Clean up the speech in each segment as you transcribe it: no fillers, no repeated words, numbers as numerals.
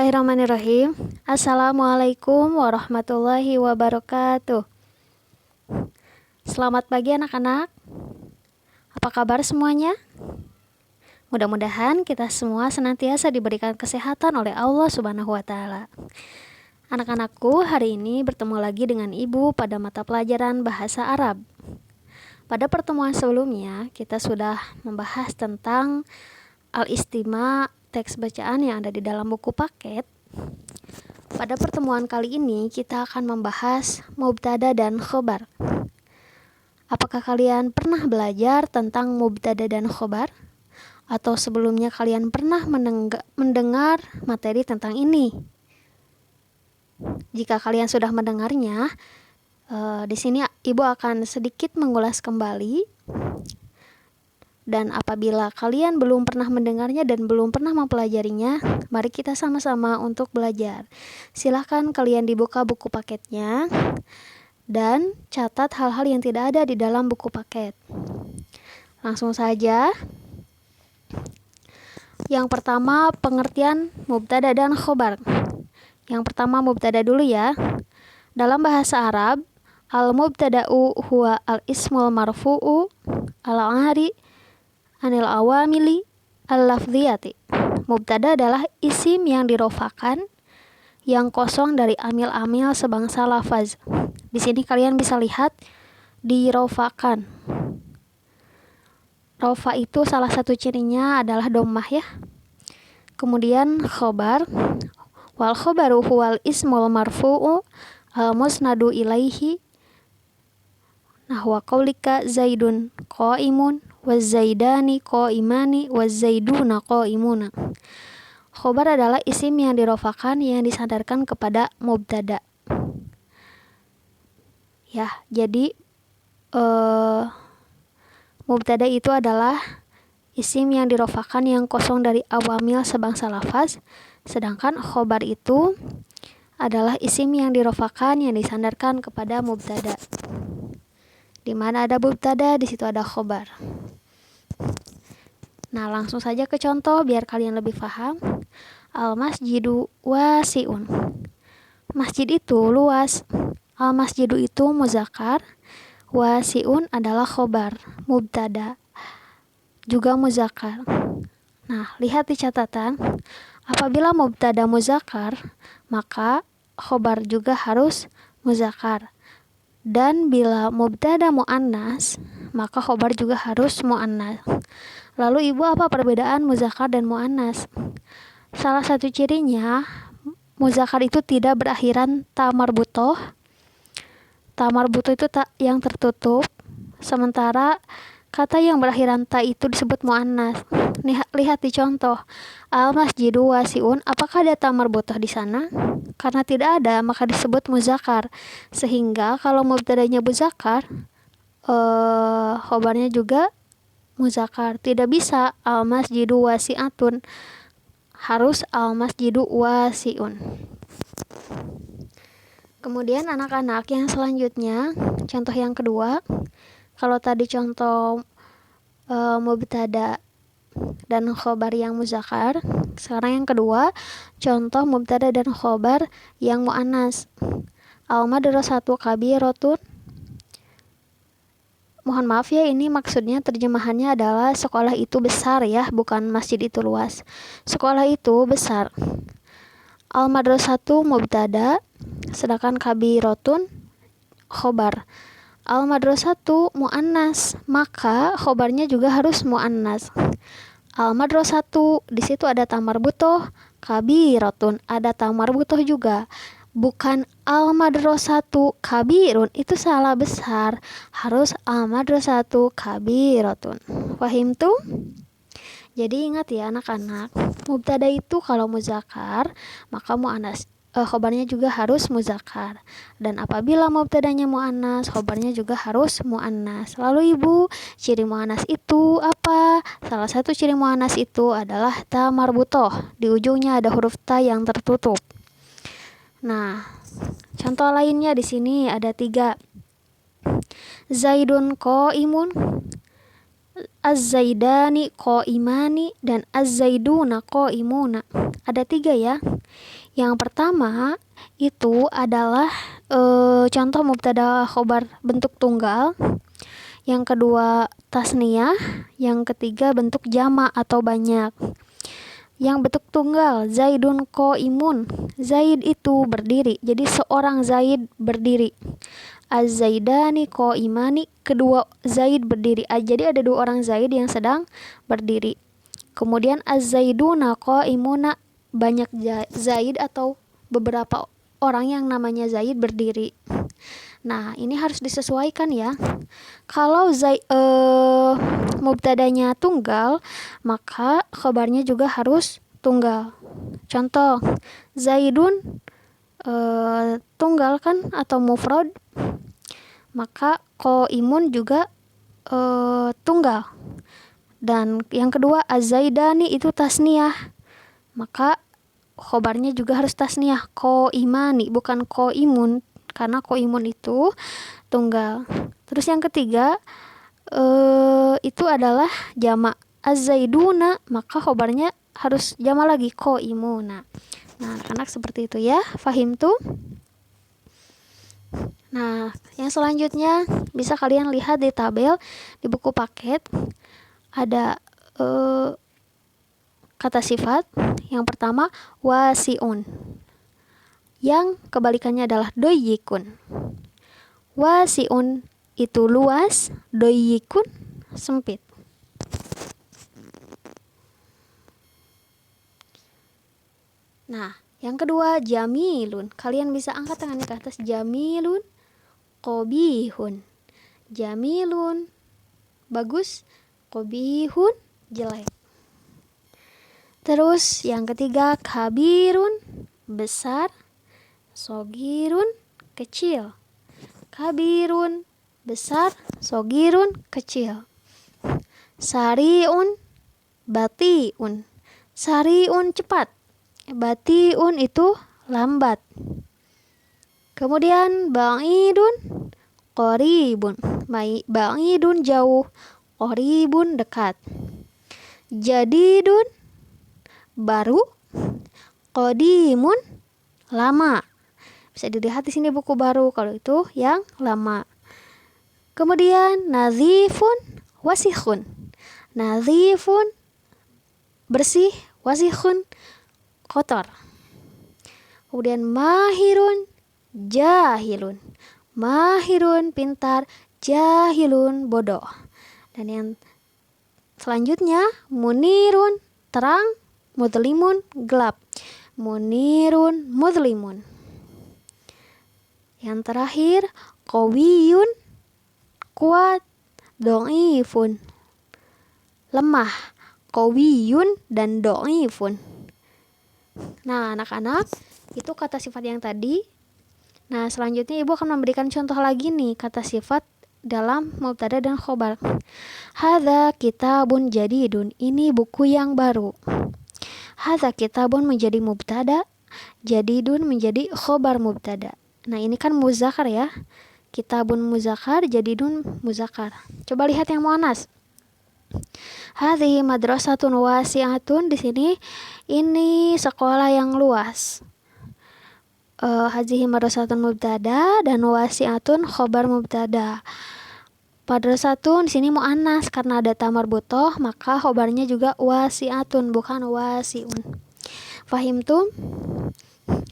Bismillahirrahmanirrahim. Assalamualaikum warahmatullahi wabarakatuh. Selamat pagi anak-anak. Apa kabar semuanya? Mudah-mudahan kita semua senantiasa diberikan kesehatan oleh Allah Subhanahu wa Ta'ala. Anak-anakku, hari ini bertemu lagi dengan Ibu pada mata pelajaran Bahasa Arab. Pada pertemuan sebelumnya, kita sudah membahas tentang al-istima, teks bacaan yang ada di dalam buku paket. Pada pertemuan kali ini kita akan membahas mubtada dan khobar. Apakah kalian pernah belajar tentang mubtada dan khobar? Atau sebelumnya kalian pernah mendengar materi tentang ini? Jika kalian sudah mendengarnya, di sini Ibu akan sedikit mengulas kembali. Dan apabila kalian belum pernah mendengarnya dan belum pernah mempelajarinya, mari kita sama-sama untuk belajar. Silahkan kalian dibuka buku paketnya dan catat hal-hal yang tidak ada di dalam buku paket. Langsung saja. Yang pertama, pengertian mubtada dan khobar. Yang pertama mubtada dulu ya. Dalam bahasa Arab, al-mubtada'u huwa al-ismul marfu'u al-'ari anil awamili al-lafziyati. Mubtada adalah isim yang dirofakan yang kosong dari amil-amil sebangsa lafaz. Di sini kalian bisa lihat dirofakan. Rofa itu salah satu cirinya adalah dhammah ya. Kemudian khobar, wal khobaru huwal ismul marfu'u al-musnadu ilaihi nahwa qaulika zaidun qaimun wazaidani qaimani wazaiduna qaimuna. Khobar adalah isim yang dirofakan yang disandarkan kepada mubtada. Ya, jadi mubtada itu adalah isim yang dirofakan yang kosong dari awamil sebangsa lafaz, sedangkan khobar itu adalah isim yang dirofakan yang disandarkan kepada mubtada. Di mana ada mubtada, di situ ada khobar. Nah, langsung saja ke contoh biar kalian lebih paham. Al-masjidu wasi'un. Masjid itu luas. Al-masjidu itu muzakkar. Wasi'un adalah khobar, mubtada, juga muzakkar. Nah, lihat di catatan. Apabila mubtada muzakkar, maka khobar juga harus muzakkar. Dan bila mubtada muannas, maka khobar juga harus muannas. Lalu Ibu, apa perbedaan muzakkar dan muannas? Salah satu cirinya, muzakkar itu tidak berakhiran ta marbutoh. Ta marbutoh itu tak yang tertutup, sementara kata yang berakhiran ta itu disebut muannas. Lihat di contoh. Al-masjidu wasi'un, apakah ada ta marbutoh di sana? Karena tidak ada, maka disebut muzakkar. Sehingga kalau mubtadanya muzakkar, khobarnya juga muzakkar. Tidak bisa al-masjidu wasi'atun. Harus al-masjidu wasi'un. Kemudian anak-anak yang selanjutnya, contoh yang kedua. Kalau tadi contoh mubtada dan khobar yang muzakkar, sekarang yang kedua, contoh mubtada dan khobar yang muannas. Al-madrasatu kabiratun. Mohon maaf ya, ini maksudnya terjemahannya adalah sekolah itu besar ya, bukan masjid itu luas. Sekolah itu besar. Al-madrasatu mubtada, sedangkan kabiratun khobar. Al-madrasatu muannas, maka khobarnya juga harus muannas. Al-madrasatu, di situ ada ta marbutoh, kabiratun ada ta marbutoh juga. Bukan al-madrasatu kabirun, itu salah besar. Harus al-madrasatu kabiratun. Paham tuh? Jadi ingat ya anak-anak, mubtada itu kalau muzakkar, maka muannas khobarnya juga harus muzakkar. Dan apabila mubtadanya muannas, khobarnya juga harus muannas. Lalu Ibu, ciri muannas itu apa? Salah satu ciri muannas itu adalah ta marbutoh. Di ujungnya ada huruf ta yang tertutup. Nah, contoh lainnya di sini ada 3. Zaidun qaimun. Az-zaidani qaimani dan az-zaiduna qaimuna. Ada 3 ya. Yang pertama itu adalah contoh mubtada khobar bentuk tunggal. Yang kedua tasniyah, yang ketiga bentuk jamak atau banyak. Yang bentuk tunggal, Zaidun qaimun. Zaid itu berdiri, jadi seorang Zaid berdiri. Az-zaidani qaimani, kedua Zaid berdiri. Jadi ada 2 orang Zaid yang sedang berdiri. Kemudian az-zaiduna qaimuna, banyak Zaid atau beberapa orang yang namanya Zaid berdiri. Nah, ini harus disesuaikan ya. Kalau mubtadanya tunggal, maka khabarnya juga harus tunggal. Contoh, Zaidun tunggal kan atau mufrad, maka qaimun juga tunggal. Dan yang kedua az-zaidani itu tasniyah, maka khobarnya juga harus tasniyah, qaimani bukan qaimun, karena qaimun itu tunggal. Terus yang ketiga itu adalah jamak, az-zaiduna, maka khobarnya harus jamak lagi, qaimuna. Nah, anak-anak seperti itu ya, fahim tuh. Nah, yang selanjutnya bisa kalian lihat di tabel di buku paket. Ada kata sifat. Yang pertama wasi'un, yang kebalikannya adalah doyikun. Wasi'un itu luas, doyikun sempit. Nah, yang kedua jamilun. Kalian bisa angkat tangannya ke atas. Jamilun, qobihun. Jamilun bagus, qobihun jelek. Terus yang ketiga kabirun besar, sogirun kecil. Kabirun besar, sogirun kecil. Sariun, batiun. Sariun cepat, batiun itu lambat. Kemudian ba'idun, qoribun. Ba'idun jauh, qoribun dekat. Jadidun baru, qadimun lama. Bisa dilihat di sini buku baru, kalau itu yang lama. Kemudian nazifun, wasihun. Nazifun bersih, wasihun kotor. Kemudian mahirun, jahilun. Mahirun pintar, jahilun bodoh. Dan yang selanjutnya munirun terang, mudlimun gelap. Munirun mudlimun. Yang terakhir qawiyun kuat, do'ifun lemah. Qawiyun dan do'ifun. Nah, anak-anak, itu kata sifat yang tadi. Nah, selanjutnya ibu akan memberikan contoh lagi nih kata sifat dalam mubtada dan khobar. Hadza kitabun jadidun, ini buku yang baru. Hadza kitabun menjadi mubtada, jadidun menjadi khobar mubtada. Nah, ini kan muzakkar ya. Kitabun muzakkar, jadidun muzakkar. Coba lihat yang muannas. Hadhihi madrasatun wasi'atun, di sini ini sekolah yang luas. Hadhihi madrasatun mubtada dan wasi'atun khobar mubtada. Madrasatun di sini muannas karena ada ta marbutoh, maka khobarnya juga wasi'atun bukan wasi'un. Fahimtum?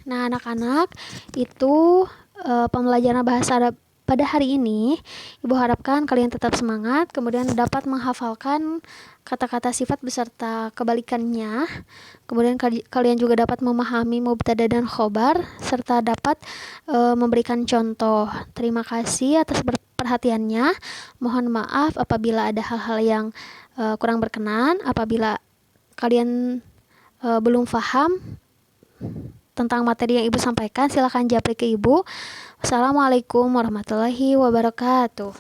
Nah, anak-anak, itu pembelajaran bahasa Arab pada hari ini. Ibu harapkan kalian tetap semangat, kemudian dapat menghafalkan kata-kata sifat beserta kebalikannya. Kemudian kalian juga dapat memahami mubtada dan khobar serta dapat memberikan contoh. Terima kasih atas perhatiannya. Mohon maaf apabila ada hal-hal yang kurang berkenan. Apabila kalian belum paham tentang materi yang ibu sampaikan, silakan japri ke ibu. Wassalamualaikum warahmatullahi wabarakatuh.